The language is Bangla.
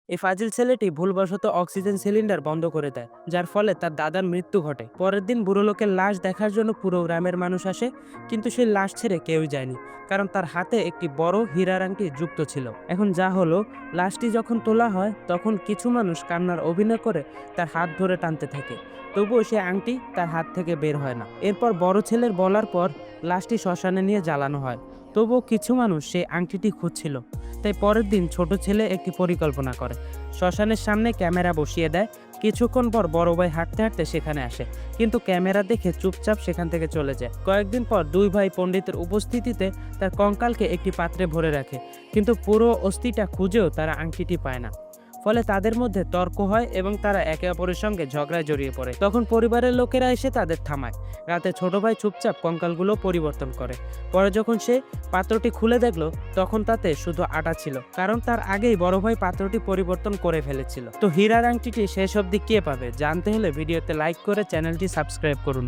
এই ফাজিল ছেলেটি ভুলবশত অক্সিজেন সিলিন্ডার বন্ধ করে দেয়, যার ফলে তার দাদার মৃত্যু ঘটে। পরের দিন বুড়ো লোকের লাশ দেখার জন্য পুরো গ্রামের মানুষ আসে, কিন্তু সেই লাশ ছেড়ে কেউই যায়নি, কারণ তার হাতে একটি বড় হীরার আংটি যুক্ত ছিল। এখন যা হলো, লাশটি যখন তোলা হয় তখন কিছু মানুষ কান্নার অভিনয় করে তার হাত ধরে টানতে থাকে, তবুও সে আংটি তার হাত থেকে বের হয় না। এরপর বড় ছেলের বলার পর লাশটি শ্মশানে নিয়ে জ্বালানো হয়, তবুও কিছু মানুষ সেই আংটিটি খুঁজছিল। তাই পরের দিন ছোট ছেলে একটি পরিকল্পনা করে, শ্মশানের সামনে ক্যামেরা বসিয়ে দেয়। কিছুক্ষণ পর বড় ভাই হাঁটতে হাঁটতে সেখানে আসে, কিন্তু ক্যামেরা দেখে চুপচাপ সেখান থেকে চলে যায়। কয়েকদিন পর দুই ভাই পণ্ডিতের উপস্থিতিতে তার কঙ্কালকে একটি পাত্রে ভরে রাখে, কিন্তু পুরো অস্থিটা খুঁজেও তারা আংটিটি পায় না। ফলে তাদের মধ্যে তর্ক হয় এবং তারা একে অপরের সঙ্গে ঝগড়ায় জড়িয়ে পড়ে। তখন পরিবারের লোকেরা এসে তাদের থামায়। রাতে ছোট ভাই চুপচাপ কঙ্কালগুলো পরিবর্তন করে। পরে যখন সে পাত্রটি খুলে দেখলো, তখন তাতে শুধু আটা ছিল, কারণ তার আগেই বড় ভাই পাত্রটি পরিবর্তন করে ফেলেছিল। তো হীরার আংটিটি শেষ অবধি কে পাবে জানতে হলে ভিডিওতে লাইক করে চ্যানেলটি সাবস্ক্রাইব করুন।